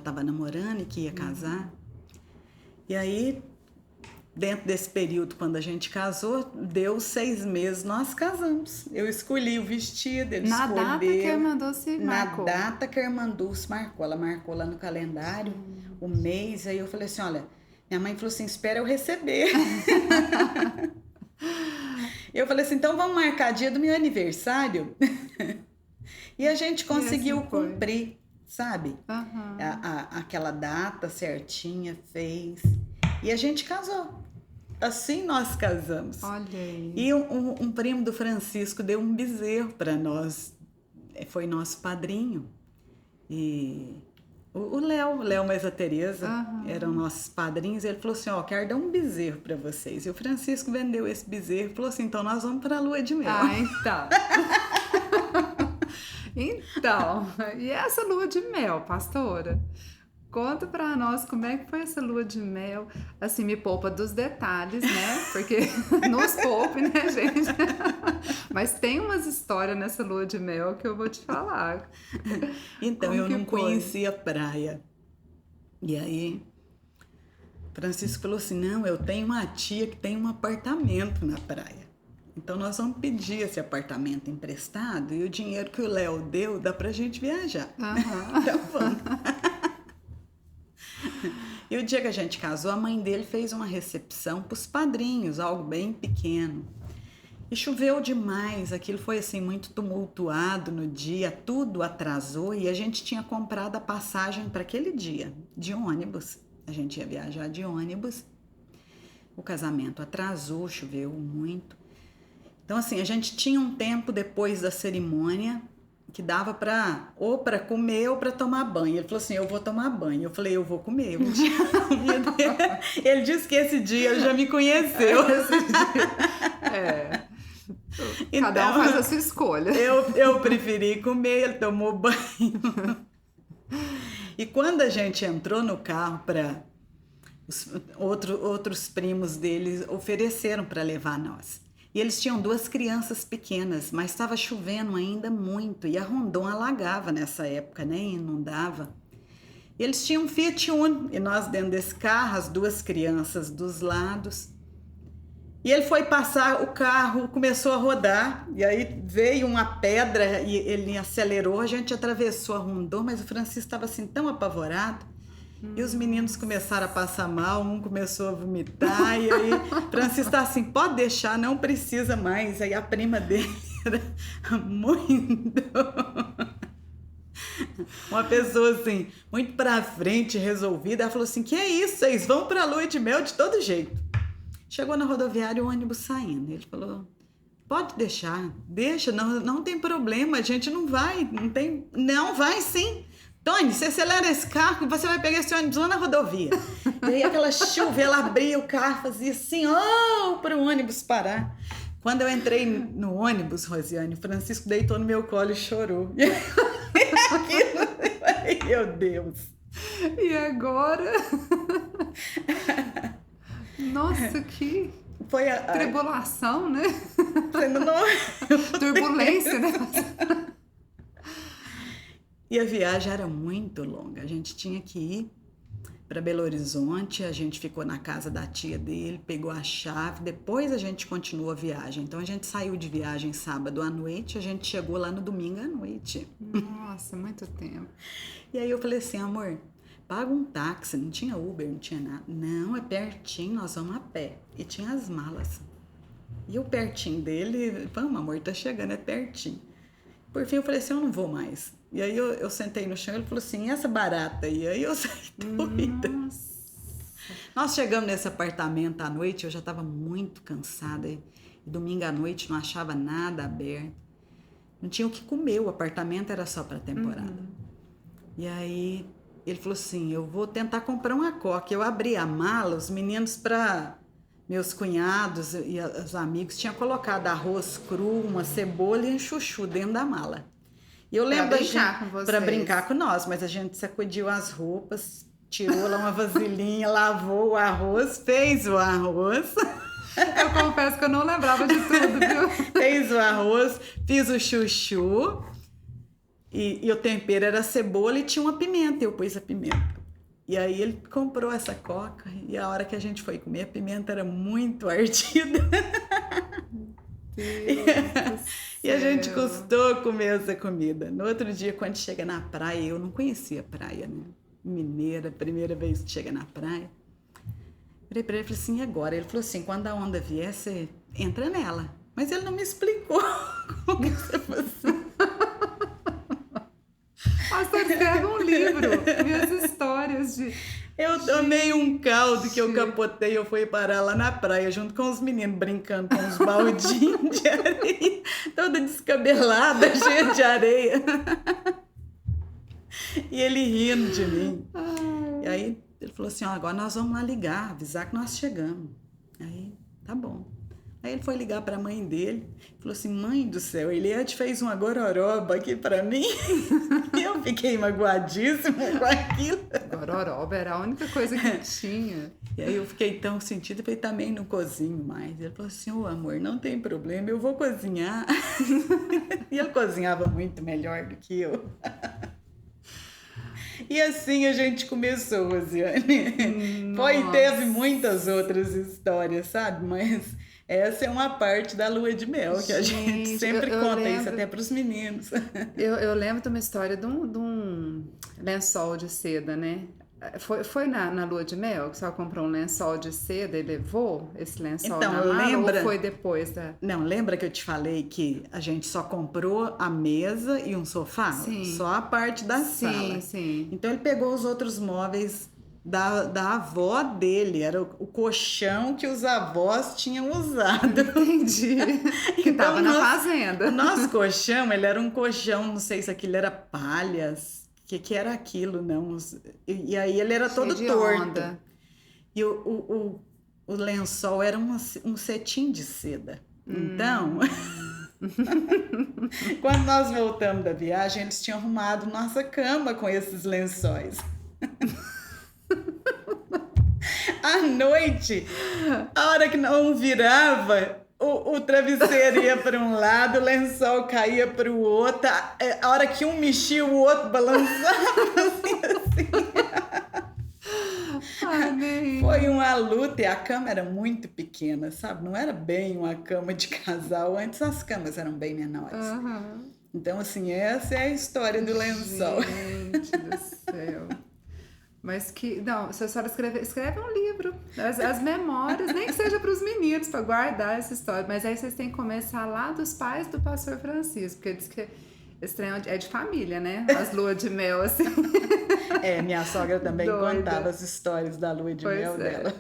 estava namorando e que ia casar. E aí, dentro desse período, quando a gente casou, deu 6 meses, nós casamos. Eu escolhi o vestido, ele Na escolheu. data que a irmã Dulce Na marcou. data que a irmã Dulce marcou. Ela marcou lá no calendário o mês. Aí eu falei assim, olha, minha mãe falou assim, espera eu receber. Eu falei assim, então vamos marcar dia do meu aniversário? E a gente conseguiu assim foi. cumprir, sabe? Aham. Aquela data certinha, fez. E a gente casou. Assim nós casamos. Olha aí. E um primo do Francisco deu um bezerro para nós. Foi nosso padrinho. E o Léo mais a Tereza eram nossos padrinhos. Ele falou assim, ó, quero dar um bezerro para vocês. E o Francisco vendeu esse bezerro e falou assim, então nós vamos para a lua de mel. Ah, então. Então, e essa lua de mel, pastora? Conta pra nós como é que foi essa lua de mel. Assim, me poupa dos detalhes, né? Porque nos poupe, né, gente? Mas tem umas histórias nessa lua de mel que eu vou te falar. Então, Como eu que não foi? conhecia a praia. E aí, Francisco falou assim, não, eu tenho uma tia que tem um apartamento na praia. Então, nós vamos pedir esse apartamento emprestado e o dinheiro que o Léo deu dá pra gente viajar. Então, vamos. E o dia que a gente casou, a mãe dele fez uma recepção para os padrinhos, algo bem pequeno. E choveu demais, aquilo foi assim muito tumultuado no dia, tudo atrasou e a gente tinha comprado a passagem para aquele dia, de ônibus. A gente ia viajar de ônibus. O casamento atrasou, choveu muito. Então assim, a gente tinha um tempo depois da cerimônia que dava ou para comer ou para tomar banho. Ele falou assim, eu vou tomar banho. Eu falei, eu vou comer. Eu não tinha comido. Ele disse que esse dia já me conheceu. Cada um faz a sua escolha. Eu preferi comer, ele tomou banho. E quando a gente entrou no carro para outros primos deles ofereceram para levar nós. E eles tinham 2 crianças pequenas, mas estava chovendo ainda muito. E a Rondon alagava nessa época, né? Inundava. E eles tinham um Fiat Uno. E nós dentro desse carro, as 2 crianças dos lados. E ele foi passar, o carro começou a rodar. E aí veio uma pedra e ele acelerou. A gente atravessou a Rondon, mas o Francisco estava assim tão apavorado. E os meninos começaram a passar mal, um começou a vomitar, e aí Francisco está assim, pode deixar, não precisa mais. Aí a prima dele era muito... Uma pessoa assim, muito pra frente, resolvida, ela falou assim, que é isso, vocês vão pra lua de mel de todo jeito. Chegou na rodoviária, o ônibus saindo, ele falou, pode deixar, deixa, não tem problema, a gente não vai, não vai sim. Tony, você acelera esse carro e você vai pegar esse ônibus lá na rodovia. E aí aquela chuva, ela abria o carro, fazia assim, para o ônibus parar. Quando eu entrei no ônibus, Rosiane, o Francisco deitou no meu colo e chorou. E aquilo, meu Deus. E agora? Nossa, que foi tribulação, né? Não... Turbulência, né? E a viagem era muito longa. A gente tinha que ir para Belo Horizonte, a gente ficou na casa da tia dele, pegou a chave, depois a gente continuou a viagem. Então a gente saiu de viagem sábado à noite, a gente chegou lá no domingo à noite. Nossa, muito tempo. E aí eu falei assim, amor, paga um táxi, não tinha Uber, não tinha nada. Não, é pertinho, nós vamos a pé. E tinha as malas. E o pertinho dele, vamos amor, tá chegando, é pertinho. Por fim eu falei assim, eu não vou mais. E aí eu sentei no chão e ele falou assim, e essa barata aí? Aí eu saí doida. Nós chegamos nesse apartamento à noite, eu já estava muito cansada. E domingo à noite não achava nada aberto. Não tinha o que comer, o apartamento era só para temporada. E aí ele falou assim, eu vou tentar comprar uma coca. Eu abri a mala, os meninos para... Meus cunhados e os amigos tinham colocado arroz cru, uma cebola e um chuchu dentro da mala. E eu lembro para brincar com nós, mas a gente sacudiu as roupas, tirou lá uma vasilhinha, lavou o arroz, fez o arroz. Eu confesso que eu não lembrava de tudo, viu? Fez o arroz, fiz o chuchu e o tempero era cebola e tinha uma pimenta. Eu pus a pimenta. E aí ele comprou essa coca e a hora que a gente foi comer, a pimenta era muito ardida. Deus do E a gente céu. custou comer essa comida. No outro dia, quando chega na praia, eu não conhecia praia, né? Mineira, primeira vez que chega na praia. Virei pra ele e falei assim, e agora? Ele falou assim, quando a onda vier, você entra nela. Mas ele não me explicou como que você fazia. Pastor, escreve um livro. Minhas histórias de... Eu tomei um caldo que eu Gente. capotei, eu fui parar lá na praia, junto com os meninos brincando com os baldinhos de areia, toda descabelada, cheia de areia. E ele rindo de mim. E aí ele falou assim, ó, agora nós vamos lá ligar, avisar que nós chegamos. Aí, tá bom. Aí ele foi ligar para a mãe dele, falou assim, mãe do céu, Eliette fez uma gororoba aqui para mim. E eu fiquei magoadíssima com aquilo. Gororoba era a única coisa que tinha. E aí eu fiquei tão sentida, falei, também não cozinho mais. Ele falou assim, ô amor, não tem problema, eu vou cozinhar. E ele cozinhava muito melhor do que eu. E assim a gente começou, Rosiane. Teve muitas outras histórias, sabe? Mas essa é uma parte da lua de mel que a gente Gente, sempre eu conta isso lembro. até para os meninos. Eu lembro de uma história de um lençol de seda, né? Foi na lua de mel que você comprou um lençol de seda e levou esse lençol Então, na mala lembra? ou foi depois da... Não, lembra que eu te falei que a gente só comprou a mesa e um sofá? Sim. Só a parte da Sim, sala. sim. Então ele pegou os outros móveis da avó dele, era o colchão que os avós tinham usado. Entendi. Que Então, tava na fazenda. O nosso colchão, ele era um colchão, não sei se aquilo era palhas, que era aquilo, não. E aí ele era Cheio todo de torto. onda. E o lençol era um cetim de seda. Então, quando nós voltamos da viagem, eles tinham arrumado nossa cama com esses lençóis. À noite, a hora que não virava, o travesseiro ia para um lado, o lençol caía para o outro. A hora que um mexia, o outro balançava assim. Ai, nem. Foi uma luta e a cama era muito pequena, sabe? Não era bem uma cama de casal. Antes as camas eram bem menores. Aham. Então, assim, essa é a história do lençol. Gente do céu. Mas que. Não, se a senhora escreve um livro. As memórias, nem que seja para os meninos, para guardar essa história. Mas aí vocês têm que começar lá dos pais do pastor Francisco, porque diz que esse trem é de família, né? As luas de mel, assim. É, minha sogra também Doida. contava as histórias da lua de Pois mel é. dela.